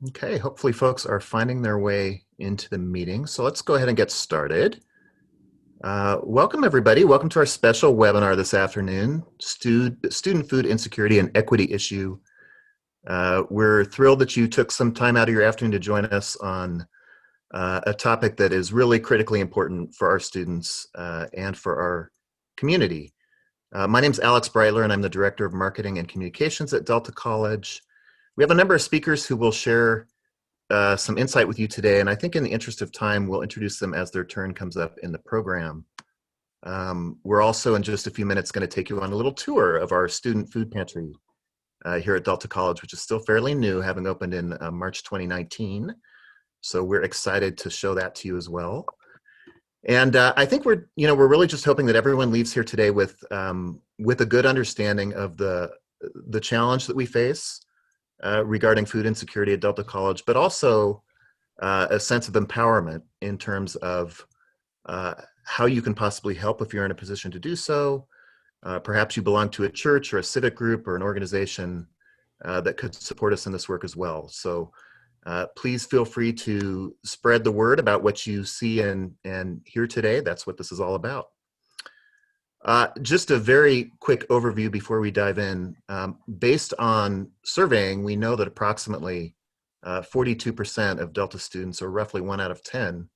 Okay, hopefully folks are finding their way into the meeting. So let's go ahead and get started. Welcome everybody. Welcome to our special webinar this afternoon, Student Food Insecurity and Equity Issue. We're thrilled that you took some time out of your afternoon to join us on a topic that is really critically important for our students and for our community. My name is Alex Breitler and I'm the Director of Marketing and Communications at Delta College. We have a number of speakers who will share some insight with you today, and I think in the interest of time, we'll introduce them as their turn comes up in the program. We're also in just a few minutes going to take you on a little tour of our student food pantry here at Delta College, which is still fairly new, having opened in March 2019. So we're excited to show that to you as well. And I think we're really just hoping that everyone leaves here today with a good understanding of the challenge that we face regarding food insecurity at Delta College, but also a sense of empowerment in terms of how you can possibly help if you're in a position to do so. Perhaps you belong to a church or a civic group or an organization that could support us in this work as well. So please feel free to spread the word about what you see and hear today. That's what this is all about. Just a very quick overview before we dive in. Based on surveying, we know that approximately 42% of Delta students, or roughly 1 out of 10,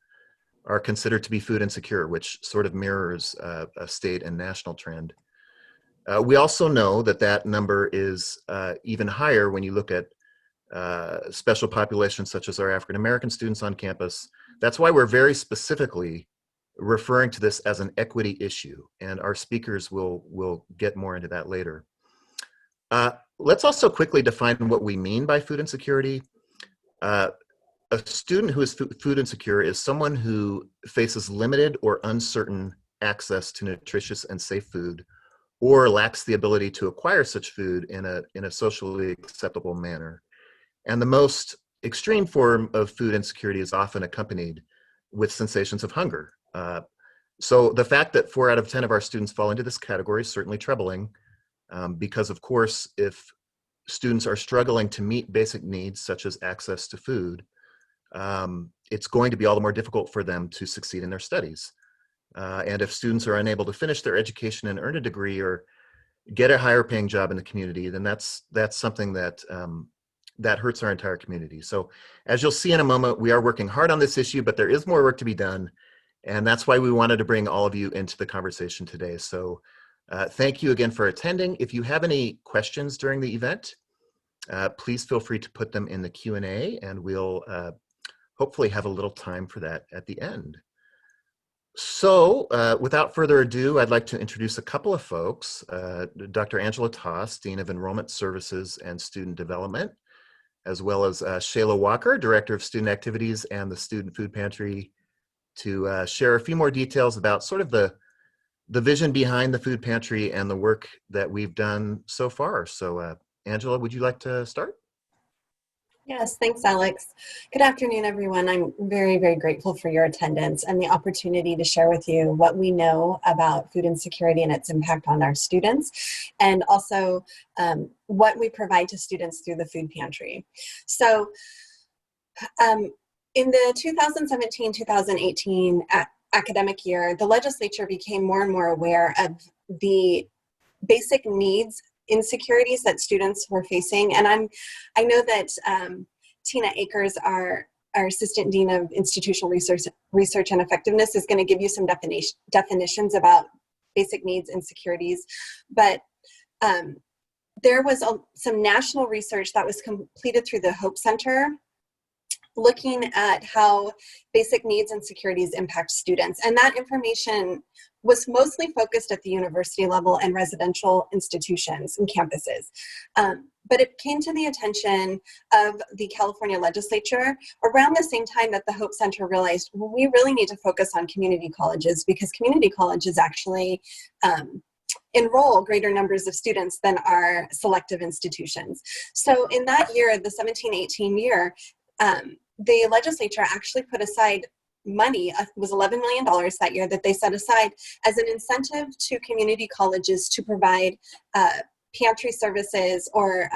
are considered to be food insecure, which sort of mirrors a state and national trend. We also know that that number is even higher when you look at special populations such as our African American students on campus. That's why we're very specifically referring to this as an equity issue, and our speakers will get more into that later. Let's also quickly define what we mean by food insecurity. A student who is food insecure is someone who faces limited or uncertain access to nutritious and safe food, or lacks the ability to acquire such food in a socially acceptable manner. And the most extreme form of food insecurity is often accompanied with sensations of hunger. So the fact that 4 out of 10 of our students fall into this category is certainly troubling, because of course, if students are struggling to meet basic needs such as access to food, it's going to be all the more difficult for them to succeed in their studies. And if students are unable to finish their education and earn a degree or get a higher paying job in the community, then that's something that that hurts our entire community. So as you'll see in a moment, we are working hard on this issue, but there is more work to be done. And that's why we wanted to bring all of you into the conversation today. So thank you again for attending. If you have any questions during the event, please feel free to put them in the Q&A, and we'll hopefully have a little time for that at the end. So without further ado, I'd like to introduce a couple of folks. Dr. Angela Toss, Dean of Enrollment Services and Student Development, as well as Shayla Walker, Director of Student Activities and the Student Food Pantry, to share a few more details about sort of the vision behind the food pantry and the work that we've done so far. So Angela, would you like to start? Yes, thanks, Alex. Good afternoon, everyone. I'm very, very grateful for your attendance and the opportunity to share with you what we know about food insecurity and its impact on our students, and also what we provide to students through the food pantry. So in the 2017-2018 academic year, the legislature became more and more aware of the basic needs insecurities that students were facing. And I know that Tina Akers, our Assistant Dean of Institutional Research and Effectiveness, is going to give you some definitions about basic needs insecurities. But there was some national research that was completed through the Hope Center, looking at how basic needs insecurities impact students. And that information was mostly focused at the university level and residential institutions and campuses. But it came to the attention of the California legislature around the same time that the Hope Center realized, well, we really need to focus on community colleges, because community colleges actually enroll greater numbers of students than our selective institutions. So in that year, the 17-18 year, the legislature actually put aside money. It was $11 million that year that they set aside as an incentive to community colleges to provide pantry services or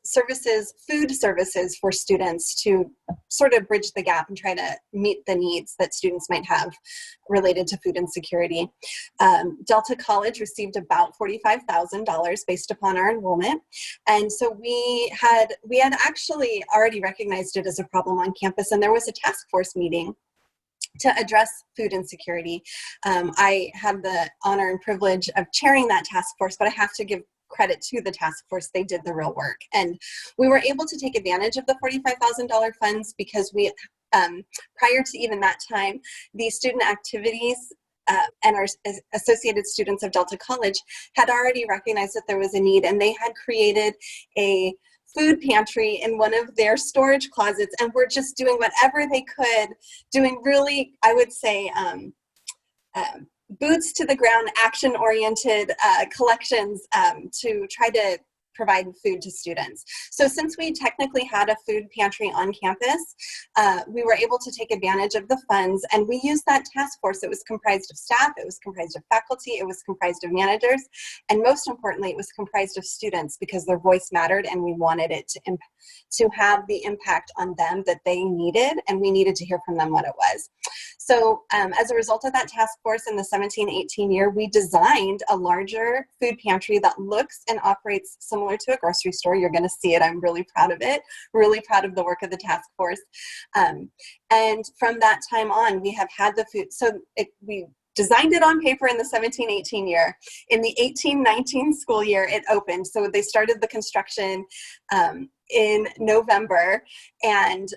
services, food services for students to sort of bridge the gap and try to meet the needs that students might have related to food insecurity. Delta College received about $45,000 based upon our enrollment. And so we had actually already recognized it as a problem on campus, and there was a task force meeting to address food insecurity. I have the honor and privilege of chairing that task force, but I have to give credit to the task force. They did the real work. And we were able to take advantage of the $45,000 funds because we, prior to even that time, the student activities and our associated students of Delta College had already recognized that there was a need, and they had created a food pantry in one of their storage closets, and were just doing whatever they could, doing really, I would say, boots to the ground, action-oriented collections to try to provide food to students. So since we technically had a food pantry on campus, we were able to take advantage of the funds, and we used that task force. It was comprised of staff, it was comprised of faculty, it was comprised of managers, and most importantly, it was comprised of students, because their voice mattered and we wanted it to have the impact on them that they needed, and we needed to hear from them what it was. So as a result of that task force in the 17-18 year, we designed a larger food pantry that looks and operates similar to a grocery store. You're going to see it. I'm really proud of it, really proud of the work of the task force. And from that time on, we have had the food. So we designed it on paper in the 17-18 year. In the 18-19 school year, it opened. So they started the construction in November and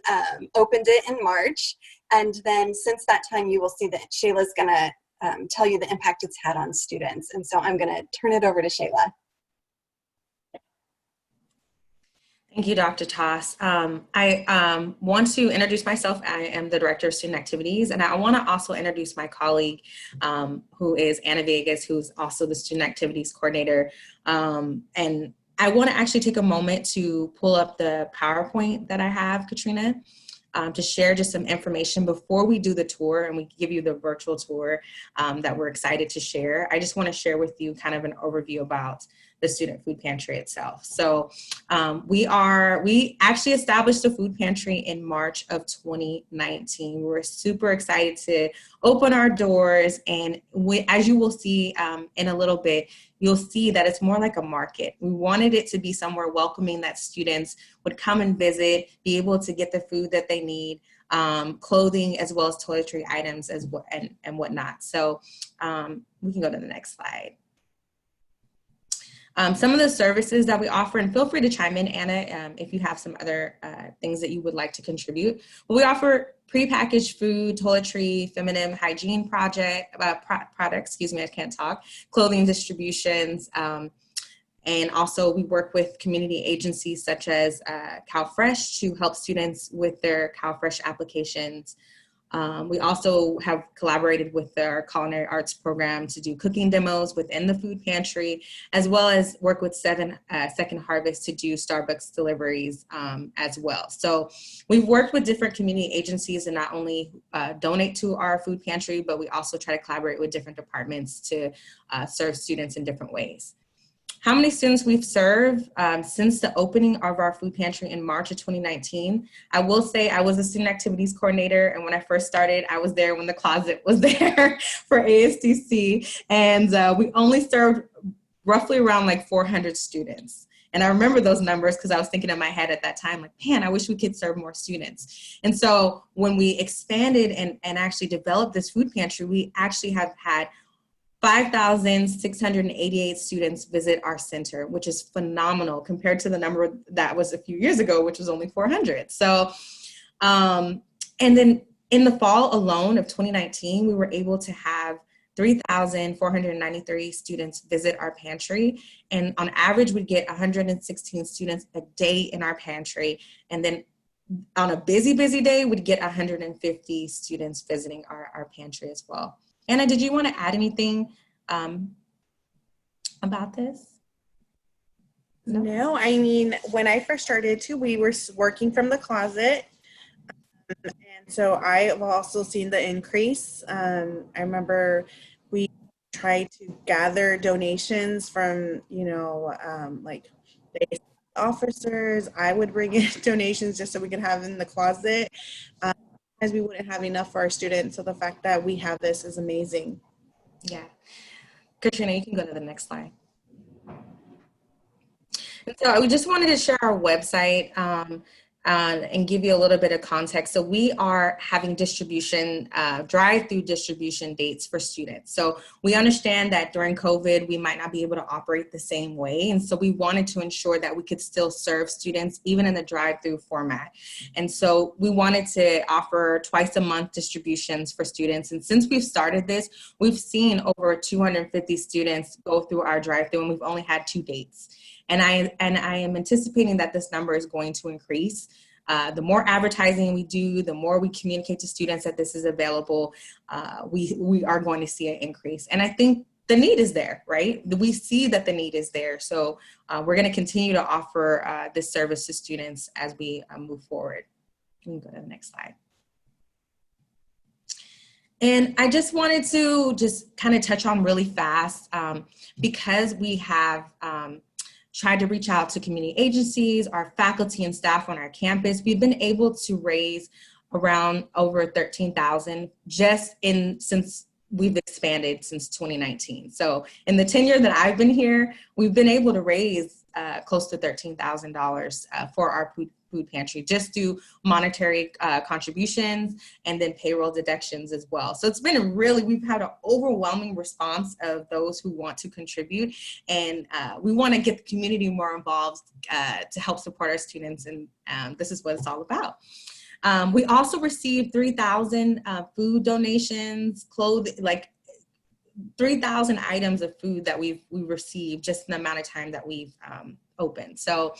opened it in March. And then since that time, you will see that Shayla's going to tell you the impact it's had on students. And so I'm going to turn it over to Shayla. Thank you, Dr. Toss. I want to introduce myself. I am the Director of Student Activities, and I want to also introduce my colleague, who is Anna Vegas, who's also the Student Activities Coordinator. And I want to actually take a moment to pull up the PowerPoint that I have, Katrina, to share just some information before we do the tour and we give you the virtual tour that we're excited to share. I just want to share with you kind of an overview about the Student Food Pantry itself. So we actually established the food pantry in March of 2019. We're super excited to open our doors, and as you will see in a little bit, you'll see that it's more like a market. We wanted it to be somewhere welcoming that students would come and visit, be able to get the food that they need, clothing, as well as toiletry items and whatnot. So we can go to the next slide. Some of the services that we offer, and feel free to chime in, Anna, if you have some other things that you would like to contribute. But we offer prepackaged food, toiletry, feminine hygiene products, I can't talk, clothing distributions, and also we work with community agencies such as CalFresh to help students with their CalFresh applications. We also have collaborated with our culinary arts program to do cooking demos within the food pantry, as well as work with Second Harvest to do Starbucks deliveries as well. So we've worked with different community agencies to not only donate to our food pantry, but we also try to collaborate with different departments to serve students in different ways. How many students we've served since the opening of our food pantry in March of 2019. I will say I was a student activities coordinator, and when I first started, I was there when the closet was there for ASDC, and we only served roughly around like 400 students. And I remember those numbers because I was thinking in my head at that time, like, man, I wish we could serve more students. And so when we expanded and actually developed this food pantry, we actually have had 5,688 students visit our center, which is phenomenal compared to the number that was a few years ago, which was only 400. So, and then in the fall alone of 2019, we were able to have 3,493 students visit our pantry. And on average, we'd get 116 students a day in our pantry. And then on a busy day, we'd get 150 students visiting our pantry as well. Anna, did you want to add anything about this? No, I mean, when I first started too, we were working from the closet. And so I've also seen the increase. I remember we tried to gather donations from, like officers. I would bring in donations just so we could have in the closet, as we wouldn't have enough for our students. So the fact that we have this is amazing. Yeah. Katrina, you can go to the next slide. And so we just wanted to share our website and give you a little bit of context. So we are having distribution, drive-through distribution dates for students. So we understand that during COVID, we might not be able to operate the same way. And so we wanted to ensure that we could still serve students, even in the drive-through format. And so we wanted to offer twice a month distributions for students. And since we've started this, we've seen over 250 students go through our drive-through, and we've only had 2 dates. And I am anticipating that this number is going to increase. The more advertising we do, the more we communicate to students that this is available, we are going to see an increase. And I think the need is there, right? We see that the need is there. So we're going to continue to offer this service to students as we move forward. You can go to the next slide. And I just wanted to just kind of touch on really fast, because we have tried to reach out to community agencies, our faculty and staff on our campus. We've been able to raise around over 13,000 just since we've expanded since 2019. So in the tenure that I've been here, we've been able to raise close to $13,000 for our food pantry, just through monetary contributions and then payroll deductions as well. So it's been we've had an overwhelming response of those who want to contribute, and we want to get the community more involved to help support our students, and this is what it's all about. We also received 3,000 food donations, clothing, like 3,000 items of food that we received just in the amount of time that we've opened. So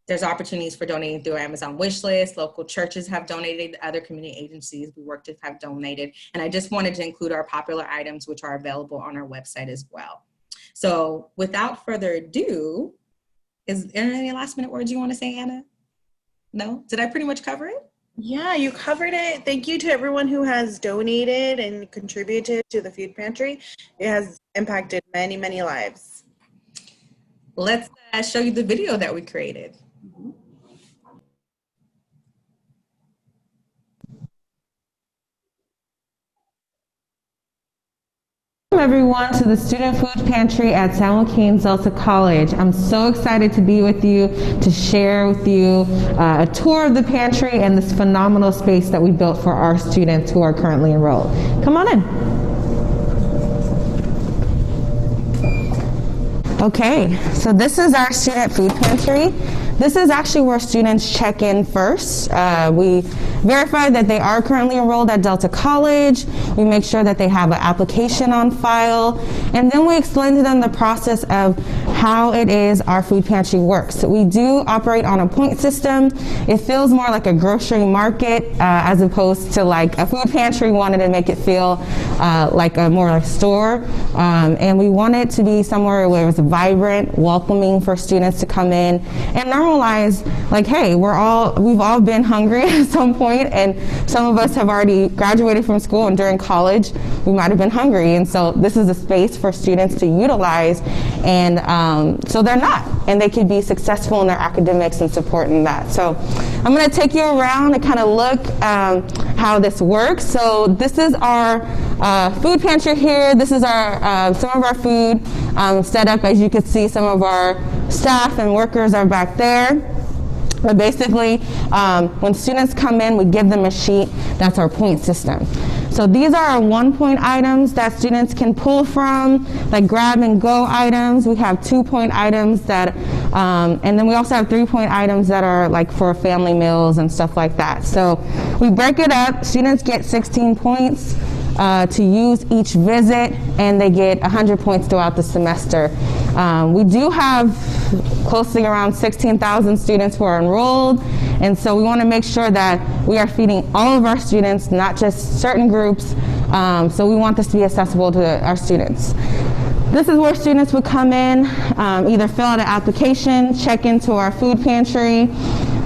there's opportunities for donating through Amazon wish list. Local churches have donated, other community agencies we worked with have donated. And I just wanted to include our popular items, which are available on our website as well. So without further ado, is there any last minute words you want to say, Anna? No? Did I pretty much cover it? Yeah, you covered it. Thank you to everyone who has donated and contributed to the food pantry. It has impacted many, many lives. Let's show you the video that we created. Welcome everyone to the Student Food Pantry at San Joaquin Delta College. I'm so excited to be with you, to share with you a tour of the pantry and this phenomenal space that we built for our students who are currently enrolled. Come on in. Okay, so this is our student food pantry. This is actually where students check in first. We verify that they are currently enrolled at Delta College. We make sure that they have an application on file. And then we explain to them the process of how it is our food pantry works. So we do operate on a point system. It feels more like a grocery market as opposed to like a food pantry. We wanted to make it feel like a more like store. And we want it to be somewhere where it's vibrant, welcoming for students to come in and normalize, like, hey, we've all been hungry at some point, and some of us have already graduated from school, and during college we might have been hungry, and so this is a space for students to utilize, and so they're not, and they can be successful in their academics and supporting that. So I'm going to take you around and kind of look how this works. So this is our food pantry here. This is our some of our food set up. As you can see, some of our staff and workers are back there. But basically, when students come in, we give them a sheet. That's our point system. So these are our 1-point items that students can pull from, like grab and go items. We have 2-point items that, and then we also have 3-point items that are like for family meals and stuff like that. So we break it up. Students get 16 points to use each visit, and they get 100 points throughout the semester. We do have closely around 16,000 students who are enrolled, and so we want to make sure that we are feeding all of our students, not just certain groups. So we want this to be accessible to our students. This is where students would come in, either fill out an application, check into our food pantry,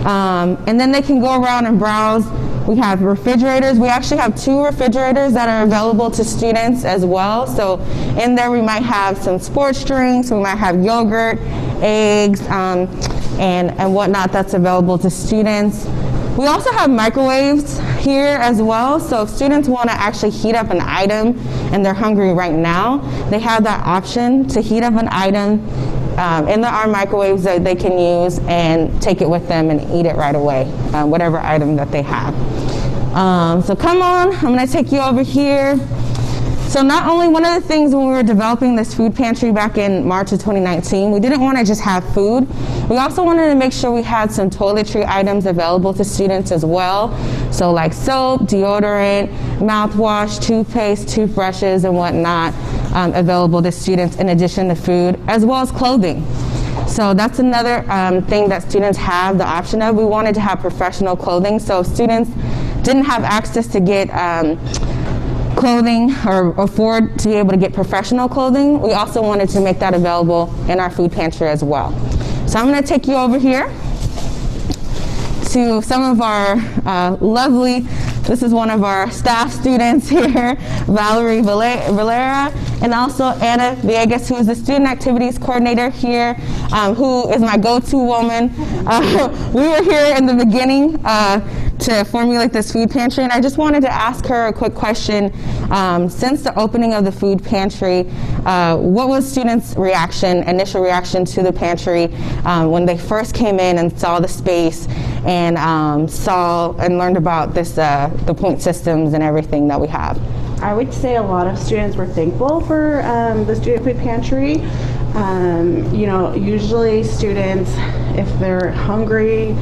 and then they can go around and browse. We have refrigerators. We actually have 2 refrigerators that are available to students as well. So in there we might have some sports drinks, we might have yogurt, eggs, and whatnot that's available to students. We also have microwaves here as well, so if students want to actually heat up an item and they're hungry right now, they have that option to heat up an item in our microwaves that they can use and take it with them and eat it right away, whatever item that they have. So come on, I'm going to take you over here. So not only, one of the things when we were developing this food pantry back in March of 2019, we didn't want to just have food. We also wanted to make sure we had some toiletry items available to students as well. So like soap, deodorant, mouthwash, toothpaste, toothbrushes, and whatnot available to students in addition to food, as well as clothing. So that's another thing that students have the option of. We wanted to have professional clothing, so if students didn't have access to get clothing or afford to be able to get professional clothing, we also wanted to make that available in our food pantry as well. So I'm going to take you over here to some of our lovely, this is one of our staff students here, Valerie Valera, and also Anna Villegas, who is the student activities coordinator here, who is my go-to woman. We were here in the beginning to formulate this food pantry, and I just wanted to ask her a quick question. Since the opening of the food pantry, what was students' initial reaction to the pantry when they first came in and saw the space and saw and learned about this, the point systems and everything that we have? I would say a lot of students were thankful for the student food pantry. You know, usually students, if they're hungry,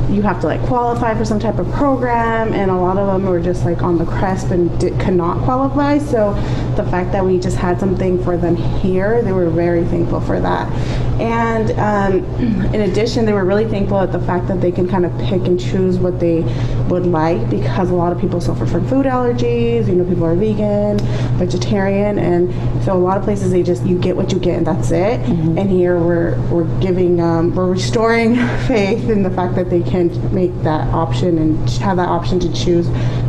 you have to like qualify for some type of program, and a lot of them were just like on the cusp and could not qualify. So the fact that we just had something for them here, they were very thankful for that. And in addition, they were really thankful at the fact that they can kind of pick and choose what they would like, because a lot of people suffer from food allergies. You know, people are vegan, vegetarian, and so a lot of places you get what you get and that's it. Mm-hmm. And here we're restoring faith in the fact that they can make that option and have that option to choose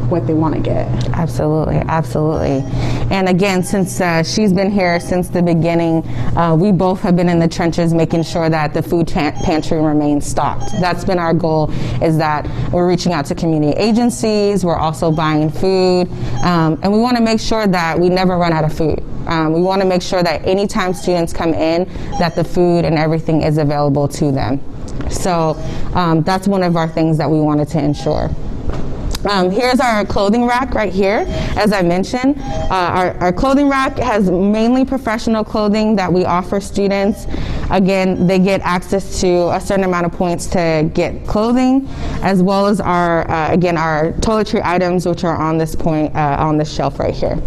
what they want to get. Absolutely, absolutely. And again, since she's been here since the beginning, we both have been in the trenches making sure that the food pantry remains stocked. That's been our goal, is that we're reaching out to community agencies, we're also buying food, and we want to make sure that we never run out of food. We want to make sure that anytime students come in, that the food and everything is available to them. So that's one of our things that we wanted to ensure. Here's our clothing rack right here. As I mentioned, our clothing rack has mainly professional clothing that we offer students. Again, they get access to a certain amount of points to get clothing, as well as our toiletry items, which are on this point, on this shelf right here.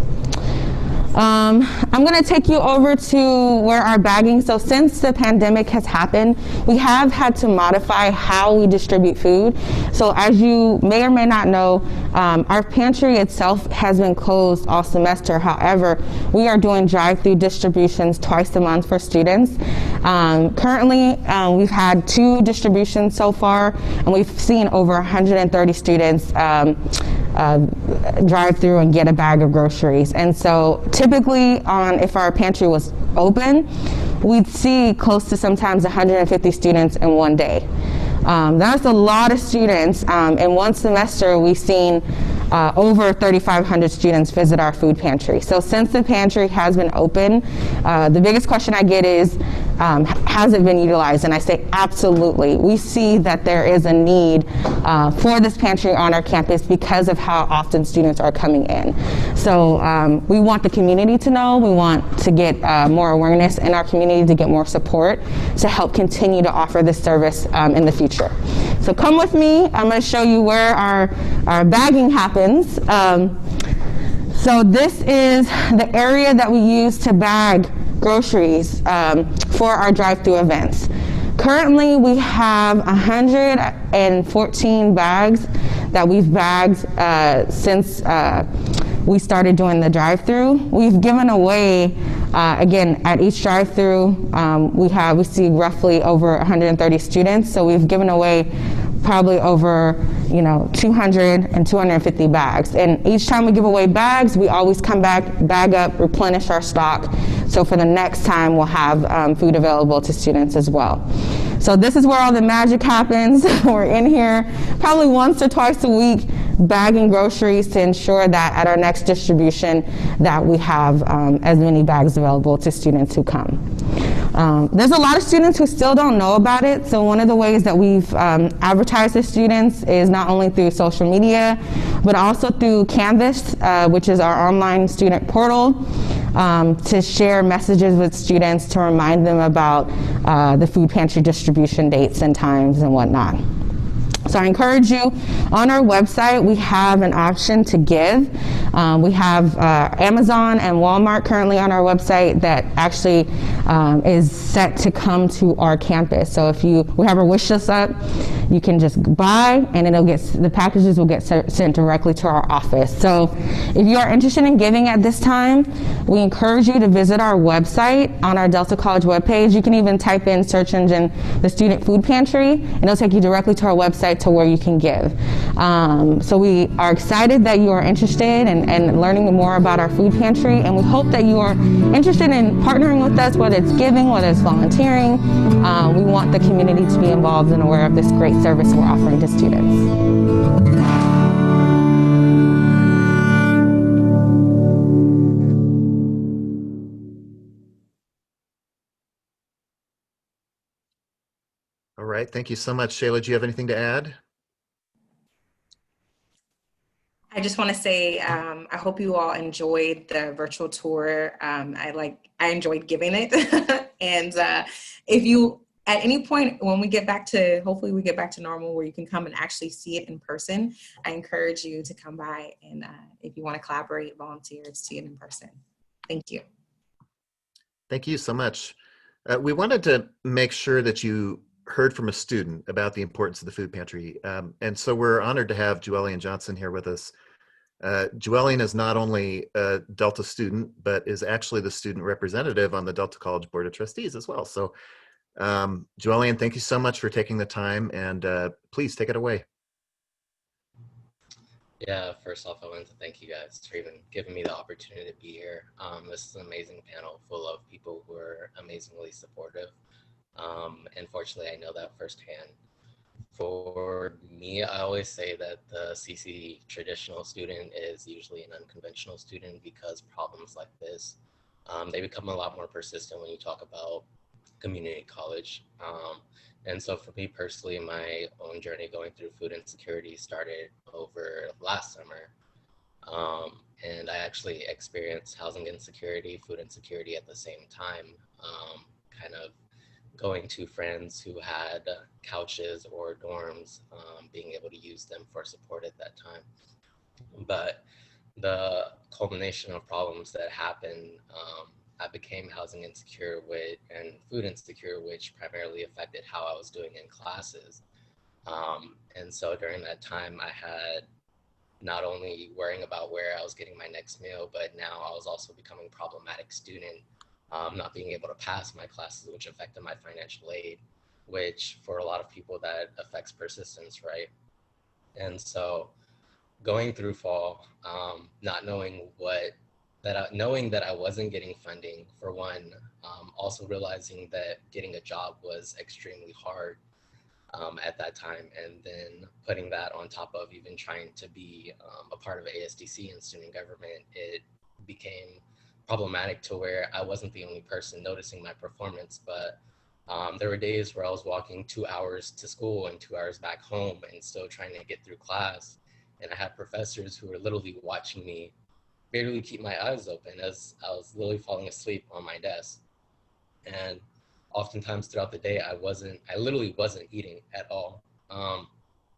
I'm going to take you over to where our bagging, so since the pandemic has happened, we have had to modify how we distribute food. So as you may or may not know, our pantry itself has been closed all semester. However, we are doing drive-through distributions twice a month for students. Currently, we've had 2 distributions so far, and we've seen over 130 students drive through and get a bag of groceries. And so typically if our pantry was open, we'd see close to sometimes 150 students in one day. That's a lot of students. In one semester, we've seen over 3,500 students visit our food pantry. So since the pantry has been open, the biggest question I get is, has it been utilized? And I say absolutely. We see that there is a need for this pantry on our campus because of how often students are coming in. So we want the community to know, we want to get more awareness in our community, to get more support to help continue to offer this service in the future. So come with me, I'm going to show you where our bagging happens. So this is the area that we use to bag groceries for our drive-through events. Currently, we have 114 bags that we've bagged since we started doing the drive-through. We've given away, again, at each drive-through, we see roughly over 130 students, so we've given away probably over 200 and 250 bags. And each time we give away bags, we always come back, bag up, replenish our stock. So for the next time, we'll have food available to students as well. So this is where all the magic happens. We're in here probably once or twice a week bagging groceries to ensure that at our next distribution that we have as many bags available to students who come. There's a lot of students who still don't know about it, so one of the ways that we've advertised to students is not only through social media, but also through Canvas, which is our online student portal, to share messages with students to remind them about the food pantry distribution dates and times and whatnot. So I encourage you, on our website, we have an option to give. We have Amazon and Walmart currently on our website that actually is set to come to our campus. So if we have our wish list up, you can just buy and the packages will get sent directly to our office. So if you are interested in giving at this time, we encourage you to visit our website on our Delta College webpage. You can even type in search engine, the Student Food Pantry, and it'll take you directly to our website to where you can give. So we are excited that you are interested in learning more about our food pantry, and we hope that you are interested in partnering with us, whether it's giving, whether it's volunteering. We want the community to be involved and aware of this great service we're offering to students. All right, thank you so much. Shayla, do you have anything to add? I just want to say I hope you all enjoyed the virtual tour. I enjoyed giving it. And if you, at any point when we get back to, hopefully we get back to normal where you can come and actually see it in person, I encourage you to come by and if you want to collaborate, volunteer, to see it in person. Thank you. Thank you so much. We wanted to make sure that you heard from a student about the importance of the food pantry. And so we're honored to have Joellen Johnson here with us. Joellen is not only a Delta student, but is actually the student representative on the Delta College Board of Trustees as well. So Joellen, thank you so much for taking the time, and please take it away. Yeah, first off, I wanted to thank you guys for even giving me the opportunity to be here. This is an amazing panel full of people who are amazingly supportive. And fortunately, I know that firsthand. For me, I always say that the CC traditional student is usually an unconventional student because problems like this, they become a lot more persistent when you talk about community college. And so for me personally, my own journey going through food insecurity started over last summer. And I actually experienced housing insecurity, food insecurity at the same time, kind of going to friends who had couches or dorms, being able to use them for support at that time. But the culmination of problems that happened, I became housing insecure and food insecure, which primarily affected how I was doing in classes. And so during that time, I had not only worrying about where I was getting my next meal, but now I was also becoming a problematic student, not being able to pass my classes, which affected my financial aid, which for a lot of people that affects persistence, right? And so going through fall, not knowing knowing that I wasn't getting funding for one, also realizing that getting a job was extremely hard at that time, and then putting that on top of even trying to be a part of ASDC and student government, it became problematic to where I wasn't the only person noticing my performance, but there were days where I was walking 2 hours to school and 2 hours back home and still trying to get through class. And I had professors who were literally watching me barely keep my eyes open as I was literally falling asleep on my desk. And oftentimes throughout the day, I literally wasn't eating at all.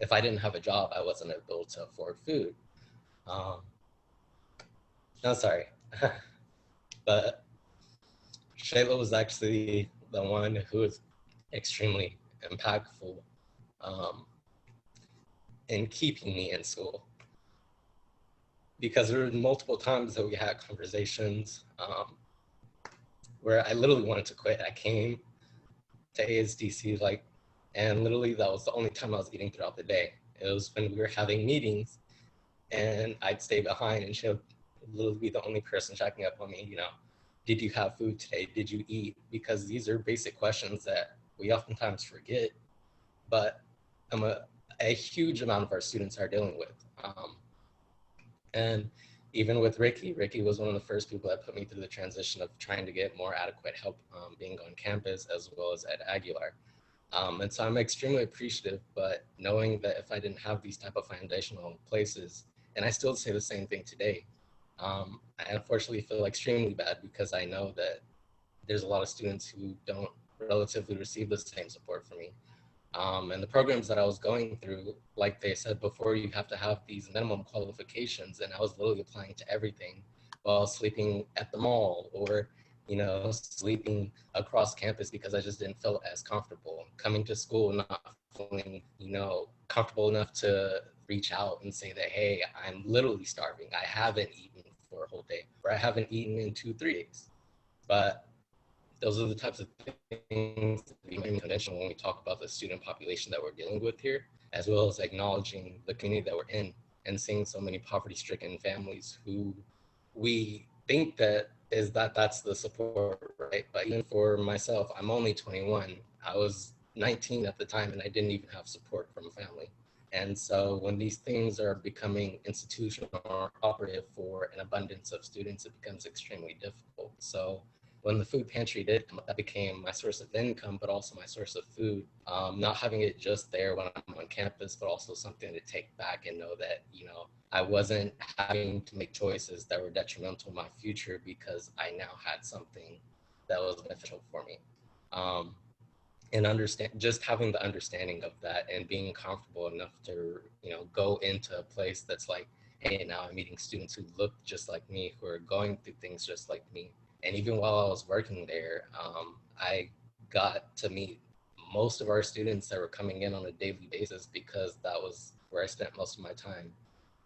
If I didn't have a job, I wasn't able to afford food. No, sorry. But Shayla was actually the one who was extremely impactful in keeping me in school. Because there were multiple times that we had conversations where I literally wanted to quit. I came to ASDC and literally that was the only time I was eating throughout the day. It was when we were having meetings and I'd stay behind and she'll literally be the only person checking up on me, did you have food today? Did you eat? Because these are basic questions that we oftentimes forget, but a huge amount of our students are dealing with. And even with Ricky was one of the first people that put me through the transition of trying to get more adequate help being on campus, as well as at Aguilar. And so I'm extremely appreciative, but knowing that if I didn't have these type of foundational places, and I still say the same thing today, I unfortunately feel extremely bad because I know that there's a lot of students who don't relatively receive the same support from me. And the programs that I was going through, like they said before, you have to have these minimum qualifications, and I was literally applying to everything while sleeping at the mall or, sleeping across campus because I just didn't feel as comfortable. Coming to school not feeling, comfortable enough to reach out and say that, hey, I'm literally starving. I haven't eaten for a whole day, or I haven't eaten in 2-3 days. But those are the types of things that we conventional when we talk about the student population that we're dealing with here, as well as acknowledging the community that we're in and seeing so many poverty-stricken families who we think that's the support, right? But even for myself, I'm only 21. I was 19 at the time, and I didn't even have support from family. And so when these things are becoming institutional or operative for an abundance of students, it becomes extremely difficult. So when the food pantry did come up, that became my source of income, but also my source of food. Not having it just there when I'm on campus, but also something to take back and know that, I wasn't having to make choices that were detrimental to my future because I now had something that was beneficial for me. And just having the understanding of that and being comfortable enough to, go into a place that's like, hey, now I'm meeting students who look just like me, who are going through things just like me. And even while I was working there, I got to meet most of our students that were coming in on a daily basis because that was where I spent most of my time.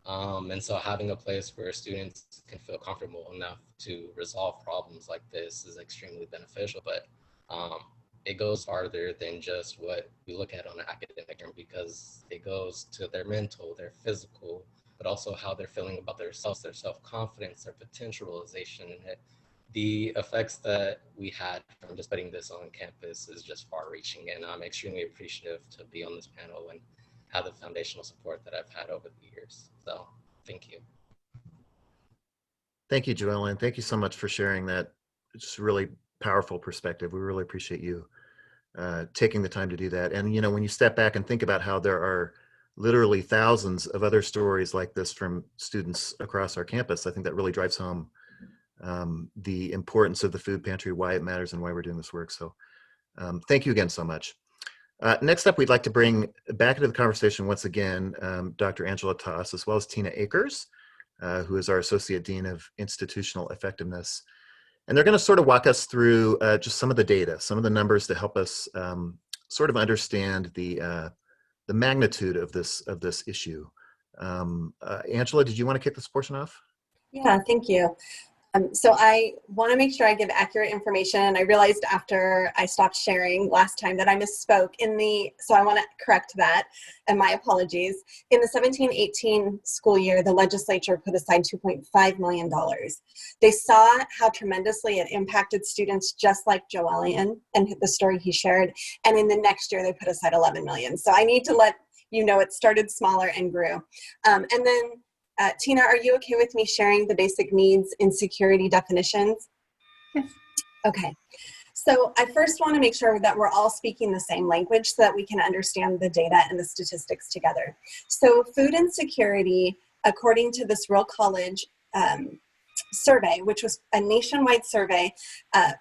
And so having a place where students can feel comfortable enough to resolve problems like this is extremely beneficial. But it goes farther than just what we look at on an academic term, because it goes to their mental, their physical, but also how they're feeling about themselves, their self-confidence, their potential realization. And the effects that we had from just putting this on campus is just far-reaching, and I'm extremely appreciative to be on this panel and have the foundational support that I've had over the years. So thank you. Thank you, Joellen. Thank you so much for sharing that. It's really powerful perspective. We really appreciate you taking the time to do that. And when you step back and think about how there are literally thousands of other stories like this from students across our campus, I think that really drives home the importance of the food pantry, why it matters, and why we're doing this work. So thank you again so much. Next up, we'd like to bring back into the conversation once again Dr. Angela Toss, as well as Tina Akers, who is our Associate Dean of Institutional Effectiveness. And they're going to sort of walk us through just some of the data, some of the numbers to help us sort of understand the magnitude of this issue. Angela, did you want to kick this portion off? Yeah, thank you. So I want to make sure I give accurate information. I realized after I stopped sharing last time that I misspoke so I want to correct that, and my apologies. In the 17-18 school year, the legislature put aside $2.5 million. They saw how tremendously it impacted students just like Joellen and the story he shared. And in the next year, they put aside $11 million. So I need to let you know it started smaller and grew. And then Tina, are you okay with me sharing the basic needs insecurity definitions? Yes. Okay. So I first want to make sure that we're all speaking the same language so that we can understand the data and the statistics together. So food insecurity, according to this Rural College survey, which was a nationwide survey,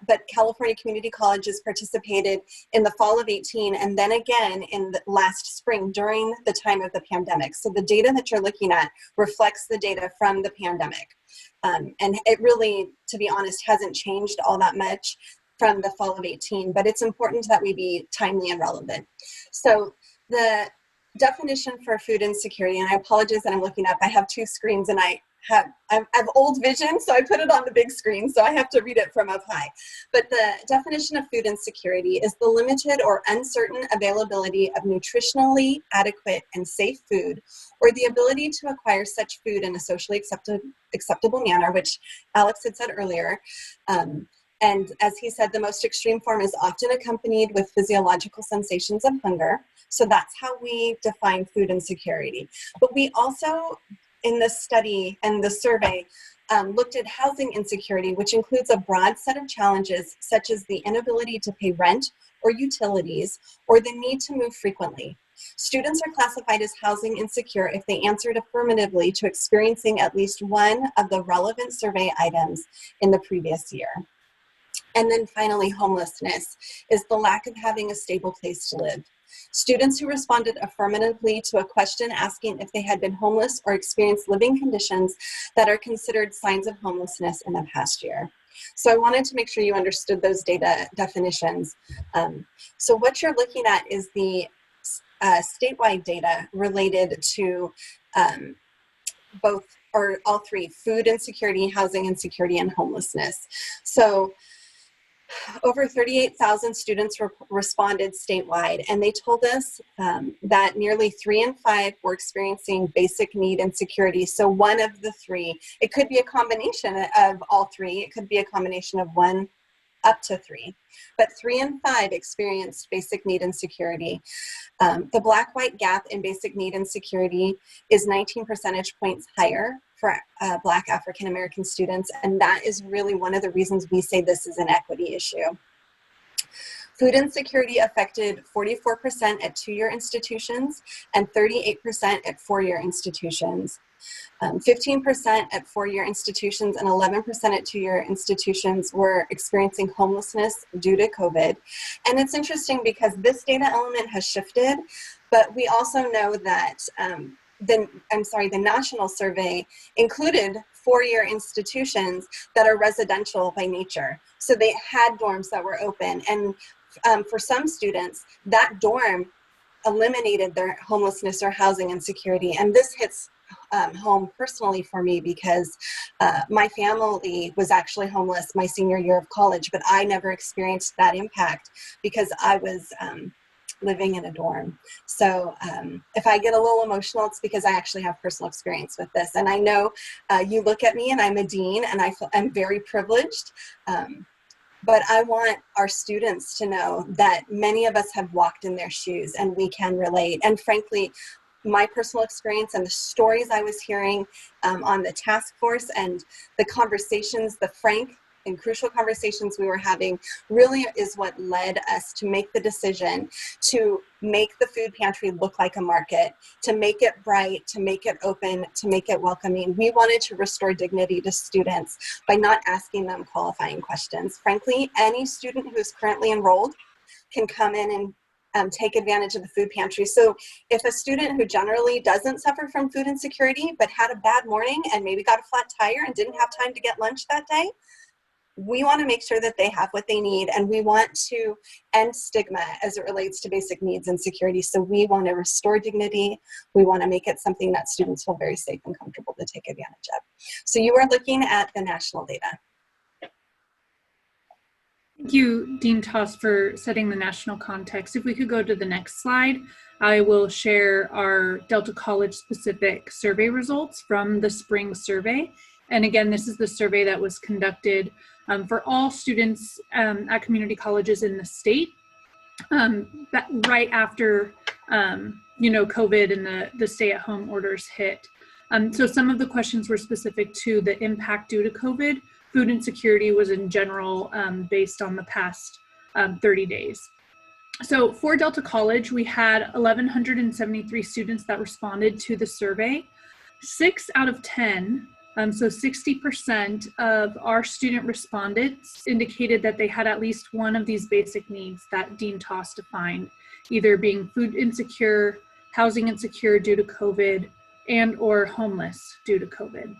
but California community colleges participated in the fall of 18 and then again in the last spring during the time of the pandemic. So the data that you're looking at reflects the data from the pandemic. And it really, to be honest, hasn't changed all that much from the fall of 18, but it's important that we be timely and relevant. So the definition for food insecurity, and I apologize that I'm looking up, I have two screens and I have old vision, so I put it on the big screen, so I have to read it from up high. But the definition of food insecurity is the limited or uncertain availability of nutritionally adequate and safe food, or the ability to acquire such food in a socially acceptable manner, which Alex had said earlier, And as he said, the most extreme form is often accompanied with physiological sensations of hunger. So that's how we define food insecurity. But we also, in this study and the survey, looked at housing insecurity, which includes a broad set of challenges such as the inability to pay rent or utilities, or the need to move frequently. Students are classified as housing insecure if they answered affirmatively to experiencing at least one of the relevant survey items in the previous year. And then finally, homelessness is the lack of having a stable place to live. Students who responded affirmatively to a question asking if they had been homeless or experienced living conditions that are considered signs of homelessness in the past year. So I wanted to make sure you understood those data definitions. So what you're looking at is the statewide data related to both, or all three: food insecurity, housing insecurity, and homelessness. So over 38,000 students responded statewide, and they told us that nearly 3 in 5 were experiencing basic need insecurity. So one of the three. It could be a combination of all three. It could be a combination of 1 up to 3. But 3 in 5 experienced basic need insecurity. The black-white gap in basic need insecurity is 19 percentage points higher for Black African American students, and that is really one of the reasons we say this is an equity issue. Food insecurity affected 44% at 2-year institutions and 38% at 4-year institutions. 15% at 4-year institutions and 11% at 2-year institutions were experiencing homelessness due to COVID. And it's interesting because this data element has shifted, but we also know that the national survey included 4-year institutions that are residential by nature. So they had dorms that were open. And for some students, that dorm eliminated their homelessness or housing insecurity. And this hits home personally for me because my family was actually homeless my senior year of college, but I never experienced that impact because I was living in a dorm. So if I get a little emotional, it's because I actually have personal experience with this. And I know you look at me and I'm a dean and I'm very privileged. But I want our students to know that many of us have walked in their shoes and we can relate. And frankly, my personal experience and the stories I was hearing on the task force and the conversations, the frank and crucial conversations we were having really is what led us to make the decision to make the food pantry look like a market, to make it bright, to make it open, to make it welcoming. We wanted to restore dignity to students by not asking them qualifying questions. Frankly, any student who is currently enrolled can come in and take advantage of the food pantry. So if a student who generally doesn't suffer from food insecurity but had a bad morning and maybe got a flat tire and didn't have time to get lunch that day, we want to make sure that they have what they need, and we want to end stigma as it relates to basic needs and security. So we want to restore dignity. We want to make it something that students feel very safe and comfortable to take advantage of. So you are looking at the national data. Thank you, Dean Toss, for setting the national context. If we could go to the next slide, I will share our Delta College specific survey results from the spring survey. And again, this is the survey that was conducted for all students at community colleges in the state right after COVID and the stay-at-home orders hit. So some of the questions were specific to the impact due to COVID. Food insecurity was in general based on the past 30 days. So for Delta College, we had 1,173 students that responded to the survey. 6 out of 10, so 60% of our student respondents indicated that they had at least one of these basic needs that Dean Toss defined, either being food insecure, housing insecure due to COVID, and or homeless due to COVID.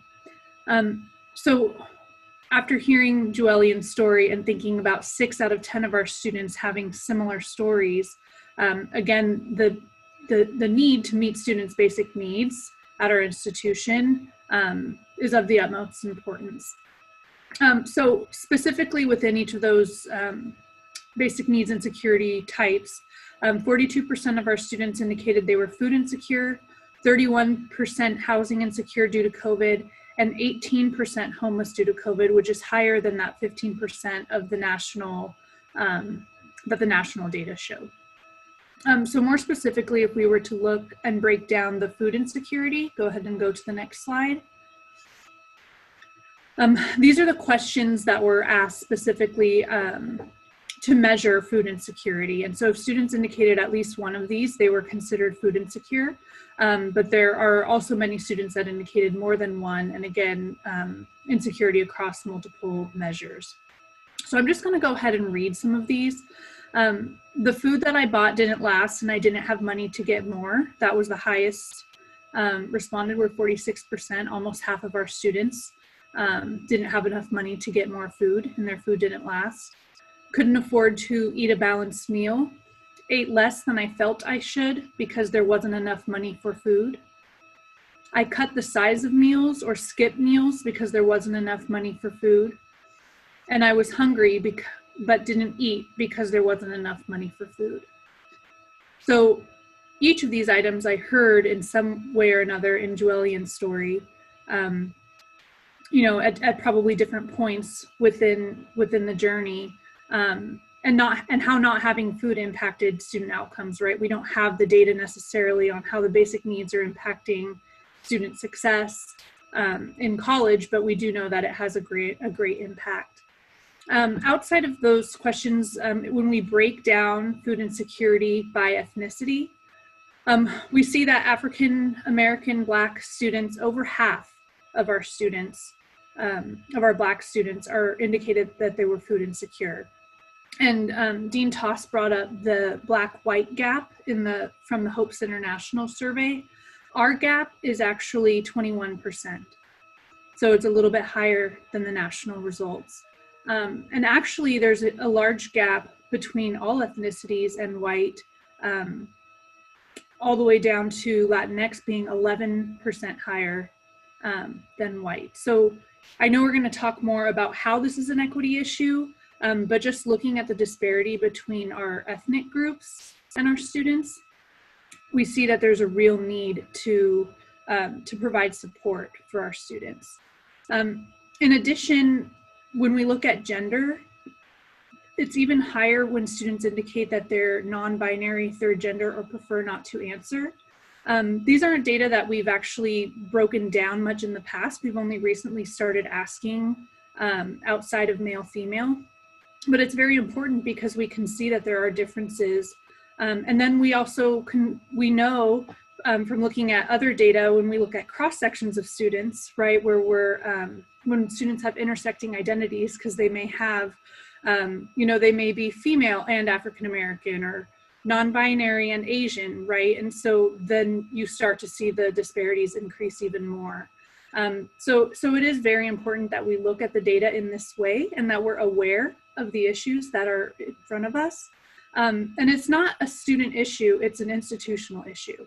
So after hearing Joellian's story and thinking about 6 out of 10 of our students having similar stories, again, the need to meet students' basic needs at our institution is of the utmost importance. So specifically within each of those basic needs and security types, 42% of our students indicated they were food insecure, 31% housing insecure due to COVID, and 18% homeless due to COVID, which is higher than that 15% of the national, that the national data showed. So more specifically, if we were to look and break down the food insecurity, go ahead and go to the next slide. These are the questions that were asked specifically to measure food insecurity. And so if students indicated at least one of these, they were considered food insecure. But there are also many students that indicated more than one, and again, insecurity across multiple measures. So I'm just going to go ahead and read some of these. The food that I bought didn't last, and I didn't have money to get more. That was the highest responded, were 46%. Almost half of our students didn't have enough money to get more food, and their food didn't last. Couldn't afford to eat a balanced meal. Ate less than I felt I should because there wasn't enough money for food. I cut the size of meals or skipped meals because there wasn't enough money for food. And I was hungry but didn't eat because there wasn't enough money for food. So each of these items I heard in some way or another in Joellian's story, you know, at probably different points within the journey, and how not having food impacted student outcomes, right? We don't have the data necessarily on how the basic needs are impacting student success in college, but we do know that it has a great impact. Outside of those questions, when we break down food insecurity by ethnicity, we see that African American Black students, over half of our students, of our Black students, are indicated that they were food insecure. And Dean Toss brought up the Black-white gap from the Hopes International survey. Our gap is actually 21%. So it's a little bit higher than the national results. And actually there's a large gap between all ethnicities and white, all the way down to Latinx being 11% higher than white. So I know we're going to talk more about how this is an equity issue, but just looking at the disparity between our ethnic groups and our students, we see that there's a real need to provide support for our students. In addition, when we look at gender, it's even higher when students indicate that they're non-binary, third gender, or prefer not to answer. These aren't data that we've actually broken down much in the past. We've only recently started asking outside of male-female, but it's very important because we can see that there are differences. And then we also we know from looking at other data, when we look at cross sections of students, right, where when students have intersecting identities, because they may have, you know, they may be female and African American, or non-binary and Asian, right? And so then you start to see the disparities increase even more. So it is very important that we look at the data in this way and that we're aware of the issues that are in front of us. And it's not a student issue, it's an institutional issue,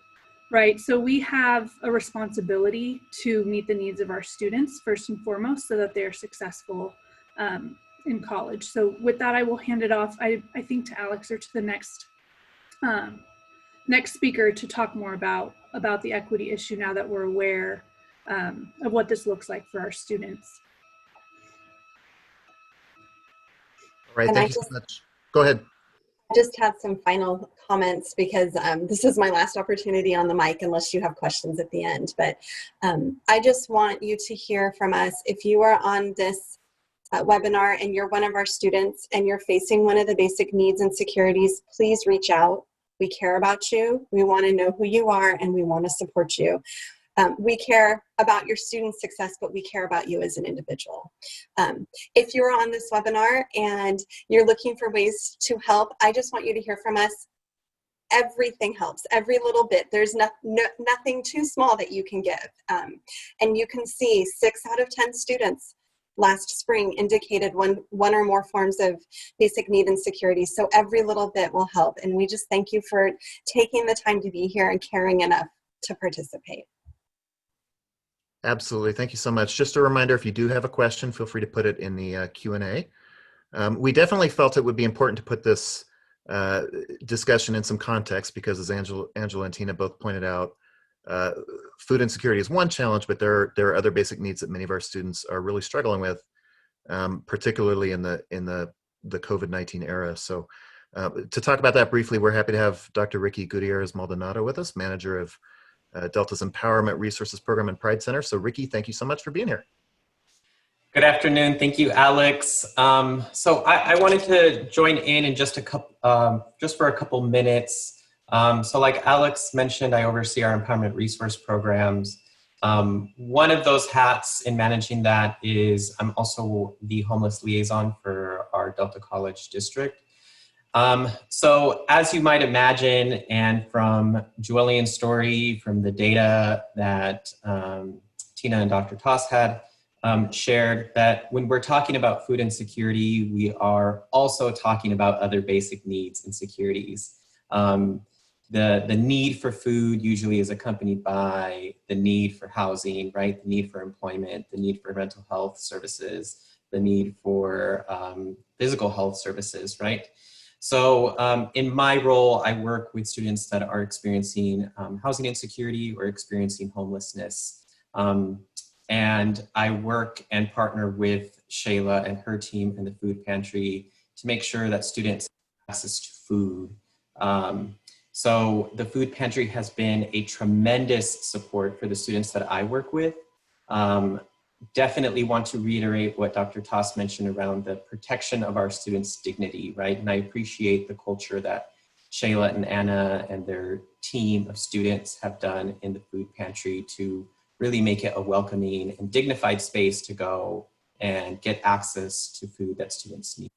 right? So we have a responsibility to meet the needs of our students first and foremost so that they're successful in college. So with that, I will hand it off, I think, to Alex or to the next speaker to talk more about the equity issue now that we're aware of what this looks like for our students. All right, thank you so much. Go ahead. I just had some final comments because this is my last opportunity on the mic unless you have questions at the end. But I just want you to hear from us. If you are on this webinar and you're one of our students and you're facing one of the basic needs and insecurities, please reach out. We care about you. We want to know who you are and we want to support you. We care about your student success, but we care about you as an individual. If you're on this webinar and you're looking for ways to help, I just want you to hear from us. Everything helps, every little bit. There's nothing too small that you can give. And you can see 6 out of 10 students last spring indicated one or more forms of basic need insecurity. So every little bit will help. And we just thank you for taking the time to be here and caring enough to participate. Absolutely. Thank you so much. Just a reminder, if you do have a question, feel free to put it in the Q&A. We definitely felt it would be important to put this discussion in some context because, as Angela and Tina both pointed out, uh, food insecurity is one challenge, but there are other basic needs that many of our students are really struggling with, particularly in the COVID-19 era. So to talk about that briefly, we're happy to have Dr. Ricky Gutierrez Maldonado with us, manager of Delta's Empowerment Resources Program and Pride Center. So Ricky, thank you so much for being here. Good afternoon. Thank you, Alex. So I wanted to join in just just for a couple minutes. So like Alex mentioned, I oversee our empowerment resource programs. One of those hats in managing that is I'm also the homeless liaison for our Delta College district. So as you might imagine, and from Julian's story, from the data that Tina and Dr. Toss had shared, that when we're talking about food insecurity, we are also talking about other basic needs and securities. The need for food usually is accompanied by the need for housing, right? The need for employment, the need for mental health services, the need for physical health services, right? So in my role, I work with students that are experiencing housing insecurity or experiencing homelessness. And I work and partner with Shayla and her team in the food pantry to make sure that students have access to food. So the food pantry has been a tremendous support for the students that I work with. Definitely want to reiterate what Dr. Toss mentioned around the protection of our students' dignity, right? And I appreciate the culture that Shayla and Anna and their team of students have done in the food pantry to really make it a welcoming and dignified space to go and get access to food that students need.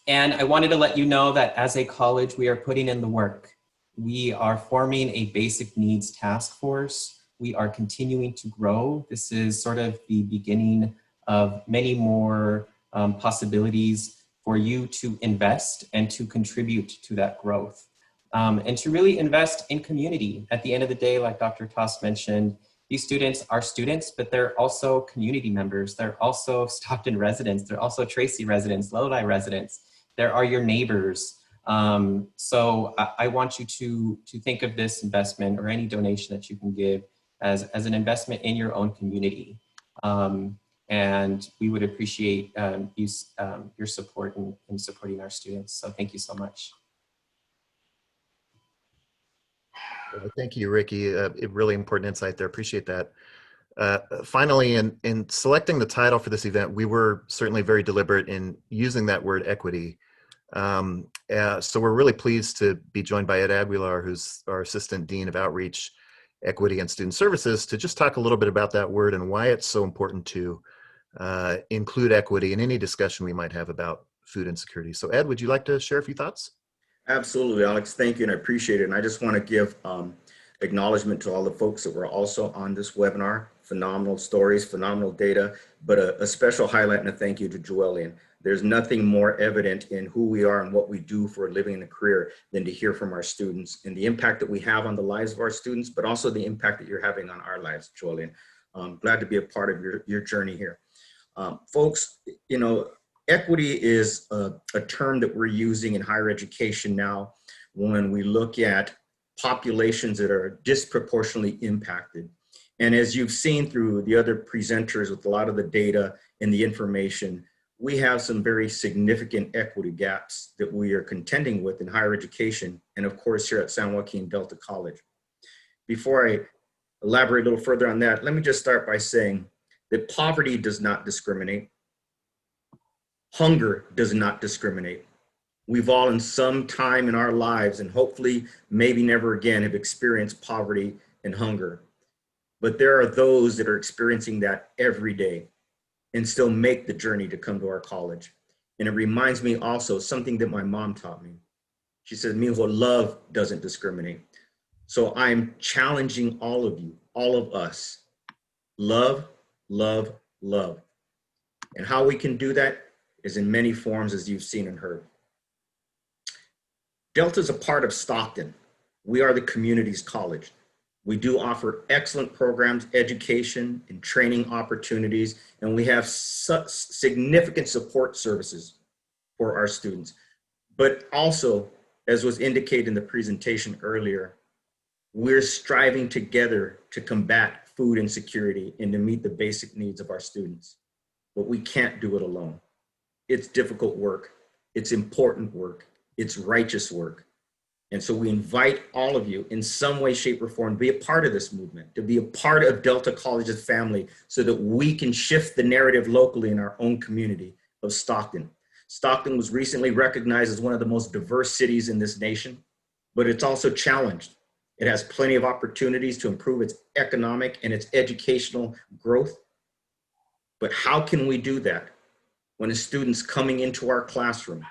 And I wanted to let you know that as a college, we are putting in the work. We are forming a basic needs task force. We are continuing to grow. This is sort of the beginning of many more possibilities for you to invest and to contribute to that growth. And to really invest in community. At the end of the day, like Dr. Toss mentioned, these students are students, but they're also community members. They're also Stockton residents. They're also Tracy residents, Lodi residents. There are your neighbors. So I want you to think of this investment or any donation that you can give as an investment in your own community. And we would appreciate your support in supporting our students. So thank you so much. Thank you, Ricky. A really important insight there. Appreciate that. Finally, in selecting the title for this event, we were certainly very deliberate in using that word equity. So we're really pleased to be joined by Ed Aguilar, who's our Assistant Dean of Outreach, Equity, and Student Services, to just talk a little bit about that word and why it's so important to include equity in any discussion we might have about food insecurity. So Ed, would you like to share a few thoughts? Absolutely, Alex. Thank you, and I appreciate it. And I just want to give acknowledgement to all the folks that were also on this webinar. Phenomenal stories, phenomenal data, but a special highlight and a thank you to Joellen. There's nothing more evident in who we are and what we do for a living and a career than to hear from our students and the impact that we have on the lives of our students, but also the impact that you're having on our lives, Joellen. Glad to be a part of your journey here. Folks, you know, equity is a term that we're using in higher education now when we look at populations that are disproportionately impacted. And as you've seen through the other presenters with a lot of the data and the information, we have some very significant equity gaps that we are contending with in higher education, and of course here at San Joaquin Delta College. Before I elaborate a little further on that, let me just start by saying that poverty does not discriminate. Hunger does not discriminate. We've all in some time in our lives, and hopefully maybe never again, have experienced poverty and hunger. But there are those that are experiencing that every day and still make the journey to come to our college. And it reminds me also something that my mom taught me. She said, "Mijo, love doesn't discriminate." So I'm challenging all of you, all of us, love, love, love. And how we can do that is in many forms, as you've seen and heard. Delta is a part of Stockton. We are the community's college. We do offer excellent programs, education and training opportunities, and we have such significant support services for our students. But also, as was indicated in the presentation earlier, We're striving together to combat food insecurity and to meet the basic needs of our students. But we can't do it alone. It's difficult work. It's important work. It's righteous work. And so we invite all of you in some way, shape, or form to be a part of this movement, to be a part of Delta College's family so that we can shift the narrative locally in our own community of Stockton. Stockton was recently recognized as one of the most diverse cities in this nation, but it's also challenged. It has plenty of opportunities to improve its economic and its educational growth. But how can we do that when a student's coming into our classroom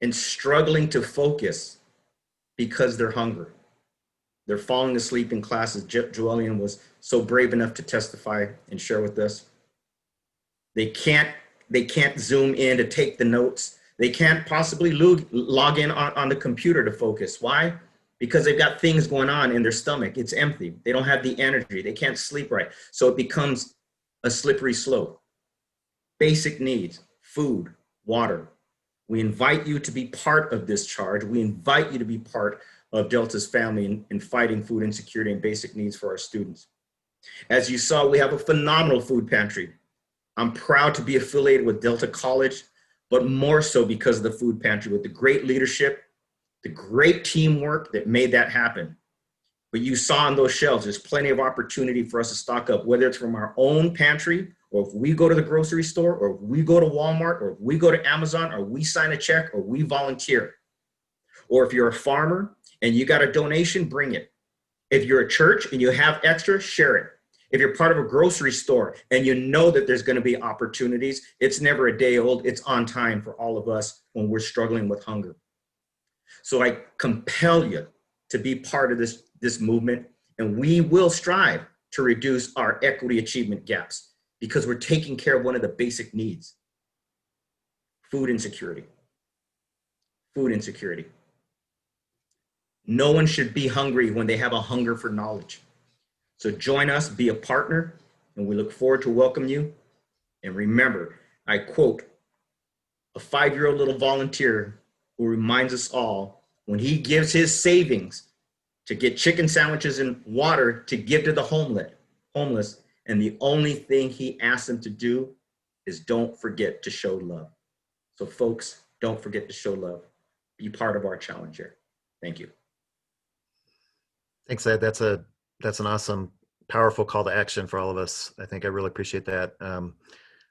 and struggling to focus because they're hungry? They're falling asleep in classes. Joellen was so brave enough to testify and share with us. They can't Zoom in to take the notes. They can't possibly log in on the computer to focus. Why? Because they've got things going on in their stomach. It's empty. They don't have the energy. They can't sleep right. So it becomes a slippery slope. Basic needs, food, water. We invite you to be part of this charge. We invite you to be part of Delta's family in fighting food insecurity and basic needs for our students. As you saw, we have a phenomenal food pantry. I'm proud to be affiliated with Delta College, but more so because of the food pantry, with the great leadership, the great teamwork that made that happen. But you saw on those shelves, there's plenty of opportunity for us to stock up, whether it's from our own pantry, or if we go to the grocery store, or if we go to Walmart, or if we go to Amazon, or we sign a check, or we volunteer. Or if you're a farmer and you got a donation, bring it. If you're a church and you have extra, share it. If you're part of a grocery store and you know that there's going to be opportunities, it's never a day old, it's on time for all of us when we're struggling with hunger. So I compel you to be part of this movement, and we will strive to reduce our equity achievement gaps because we're taking care of one of the basic needs: food insecurity. Food insecurity. No one should be hungry when they have a hunger for knowledge. So join us, be a partner, and we look forward to welcome you. And remember, I quote a 5-year-old little volunteer who reminds us all, when he gives his savings to get chicken sandwiches and water to give to the homeless, and the only thing he asks them to do is don't forget to show love. So folks, don't forget to show love. Be part of our challenge here. Thank you. Thanks, Ed. That's an awesome, powerful call to action for all of us. I think I really appreciate that.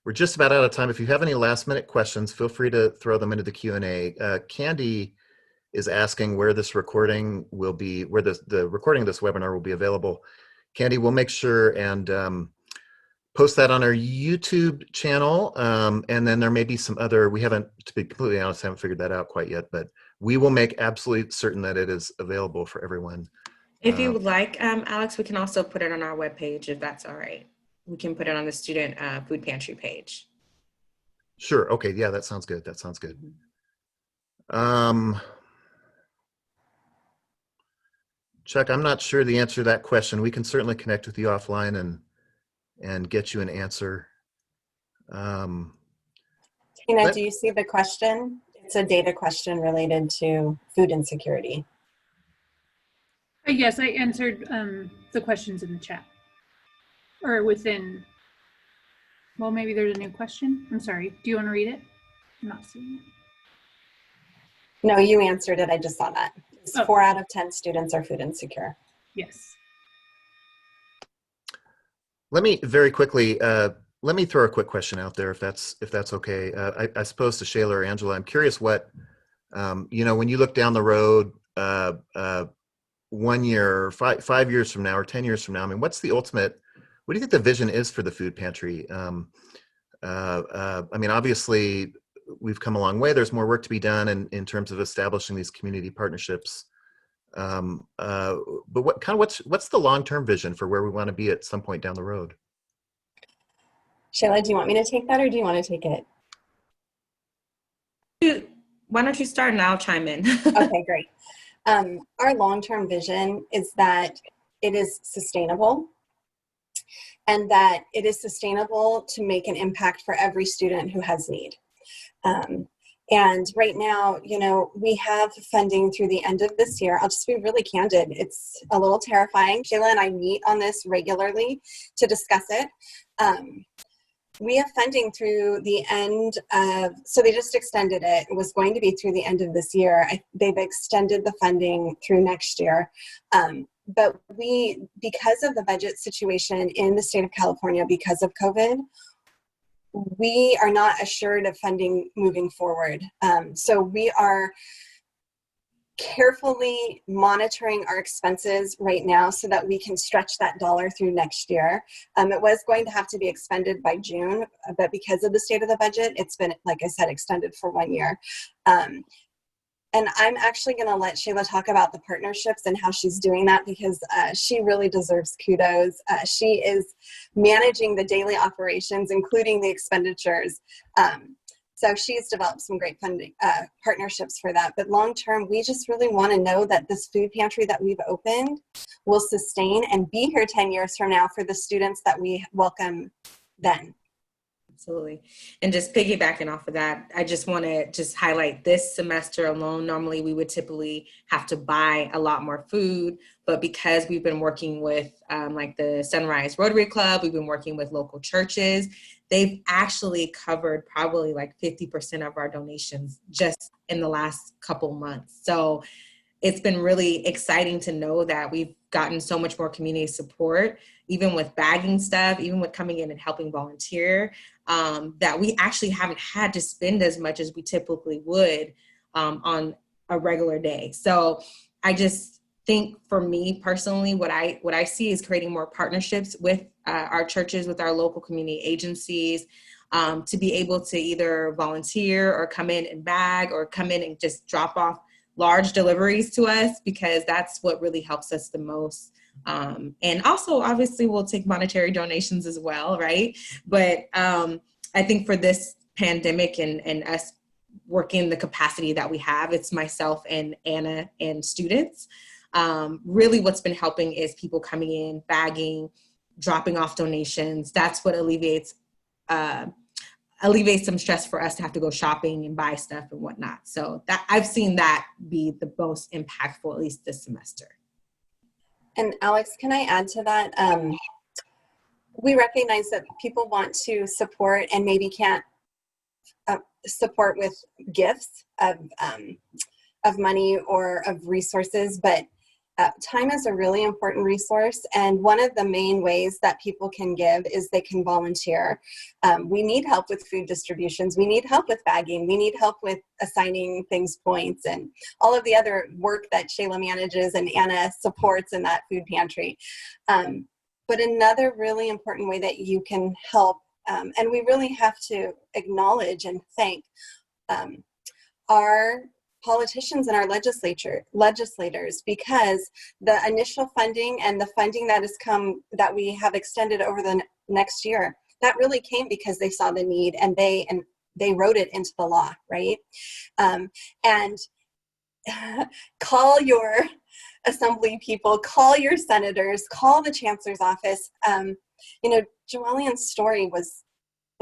We're just about out of time. If you have any last-minute questions, feel free to throw them into the Q&A. Candy is asking where this recording will be, where the recording of this webinar will be available. Candy, we'll make sure and post that on our YouTube channel. And then there may be some other, we haven't, to be completely honest, haven't figured that out quite yet, but we will make absolutely certain that it is available for everyone. If you would like, Alex, we can also put it on our webpage if that's all right. We can put it on the student food pantry page. Sure. Okay. Yeah, that sounds good. That sounds good. Chuck, I'm not sure the answer to that question. We can certainly connect with you offline and get you an answer. Tina, do you see the question? It's a data question related to food insecurity. Yes, I answered the questions in the chat, or within. Well, maybe there's a new question. I'm sorry. Do you want to read it? I'm not seeing it. No, you answered it. I just saw that. It's 4 out of 10 students are food insecure. Yes. Let me very quickly, let me throw a quick question out there if that's okay. I suppose to Shayla or Angela, I'm curious what, when you look down the road, 1 year, 5 years from now, or 10 years from now, I mean, what's the ultimate, what do you think the vision is for the food pantry? I mean, obviously we've come a long way. There's more work to be done in terms of establishing these community partnerships. But what's the long-term vision for where we want to be at some point down the road? Shayla, do you want me to take that or do you want to take it? Why don't you start and I'll chime in. Okay, great. Our long-term vision is that it is sustainable and that it is sustainable to make an impact for every student who has need. And right now, you know, we have funding through the end of this year. I'll just be really candid. It's a little terrifying. Shayla and I meet on this regularly to discuss it. We have funding through the end of, so they just extended it. It was going to be through the end of this year. They've extended the funding through next year. But we, because of the budget situation in the state of California, because of COVID, we are not assured of funding moving forward. So we are carefully monitoring our expenses right now so that we can stretch that dollar through next year. It was going to have to be expended by June, but because of the state of the budget, it's been, like I said, extended for 1 year. And I'm actually going to let Shayla talk about the partnerships and how she's doing that, because she really deserves kudos. She is managing the daily operations, including the expenditures. So she's developed some great funding partnerships for that. But long term, we just really want to know that this food pantry that we've opened will sustain and be here 10 years from now for the students that we welcome then. Absolutely. And just piggybacking off of that, I just want to just highlight this semester alone. Normally we would typically have to buy a lot more food, but because we've been working with like the Sunrise Rotary Club, we've been working with local churches, they've actually covered probably like 50% of our donations just in the last couple months. So it's been really exciting to know that we've gotten so much more community support, even with bagging stuff, even with coming in and helping volunteer, that we actually haven't had to spend as much as we typically would on a regular day. So I just think for me personally, what I see is creating more partnerships with our churches, with our local community agencies, to be able to either volunteer or come in and bag or come in and just drop off large deliveries to us, because that's what really helps us the most. And also, obviously, we'll take monetary donations as well, right? But I think for this pandemic and us working the capacity that we have, it's myself and Anna and students. Really what's been helping is people coming in, bagging, dropping off donations. That's what alleviates some stress for us to have to go shopping and buy stuff and whatnot. So that I've seen that be the most impactful, at least this semester. And Alex, can I add to that? We recognize that people want to support and maybe can't support with gifts of money or of resources, but time is a really important resource. And one of the main ways that people can give is they can volunteer. We need help with food distributions. We need help with bagging. We need help with assigning things points and all of the other work that Shayla manages and Anna supports in that food pantry. But another really important way that you can help, and we really have to acknowledge and thank our politicians and our legislators, because the initial funding and the funding that has come, that we have extended over the next year, that really came because they saw the need and they wrote it into the law, right? And call your assembly people, call your senators, call the chancellor's office. You know, Joellian's story was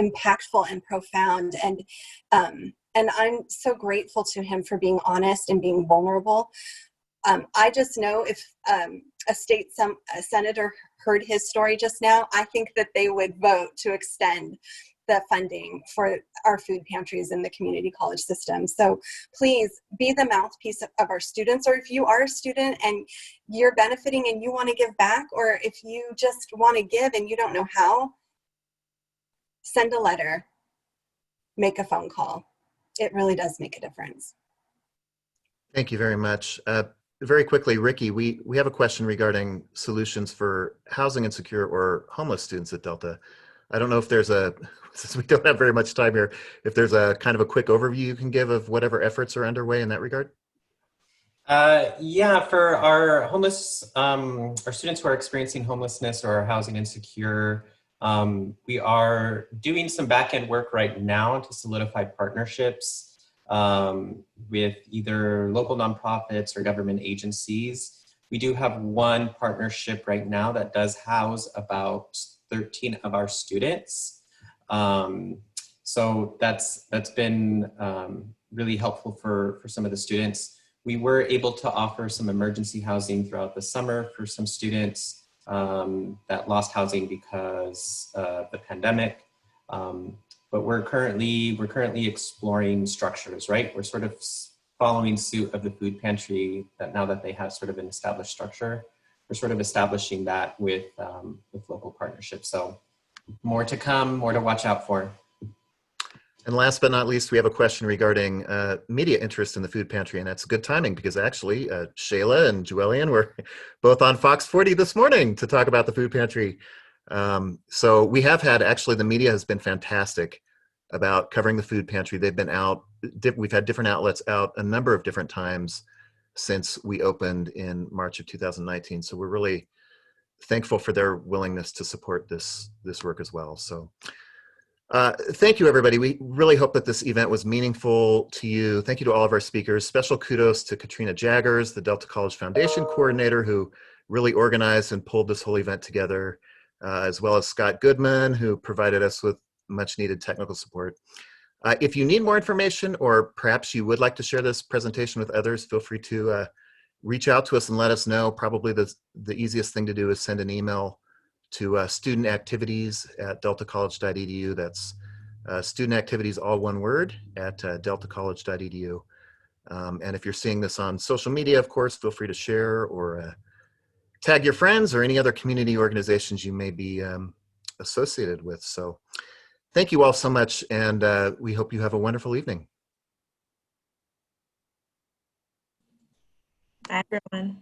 impactful and profound, and I'm so grateful to him for being honest and being vulnerable. I just know if a senator heard his story just now, I think that they would vote to extend the funding for our food pantries in the community college system. So please be the mouthpiece of our students, or if you are a student and you're benefiting and you want to give back, or if you just want to give and you don't know how, send a letter, make a phone call. It really does make a difference. Thank you very much. Very quickly, Ricky, we have a question regarding solutions for housing insecure or homeless students at Delta. I don't know if there's since we don't have very much time here, if there's a kind of a quick overview you can give of whatever efforts are underway in that regard? Yeah, for our homeless, our students who are experiencing homelessness or are housing insecure, we are doing some back-end work right now to solidify partnerships with either local nonprofits or government agencies. We do have one partnership right now that does house about 13 of our students. So that's been really helpful for some of the students. We were able to offer some emergency housing throughout the summer for some students that lost housing because of the pandemic. But we're currently exploring structures, right? We're sort of following suit of the food pantry that now that they have sort of an established structure, we're sort of establishing that with local partnerships. So more to come, more to watch out for. And last but not least, we have a question regarding media interest in the food pantry, and that's good timing because actually Shayla and Joellen were both on Fox 40 this morning to talk about the food pantry. So we have had, actually the media has been fantastic about covering the food pantry. They've been out, we've had different outlets out a number of different times since we opened in March of 2019. So we're really thankful for their willingness to support this work as well. So thank you, everybody. We really hope that this event was meaningful to you. Thank you to all of our speakers. Special kudos to Katrina Jaggers, the Delta College Foundation coordinator, who really organized and pulled this whole event together, as well as Scott Goodman, who provided us with much needed technical support. If you need more information, or perhaps you would like to share this presentation with others, feel free to reach out to us and let us know. Probably the easiest thing to do is send an email to studentactivities@deltacollege.edu. That's student activities, all one word, at deltacollege.edu. And if you're seeing this on social media, of course, feel free to share or tag your friends or any other community organizations you may be associated with. So thank you all so much, and we hope you have a wonderful evening. Bye, everyone.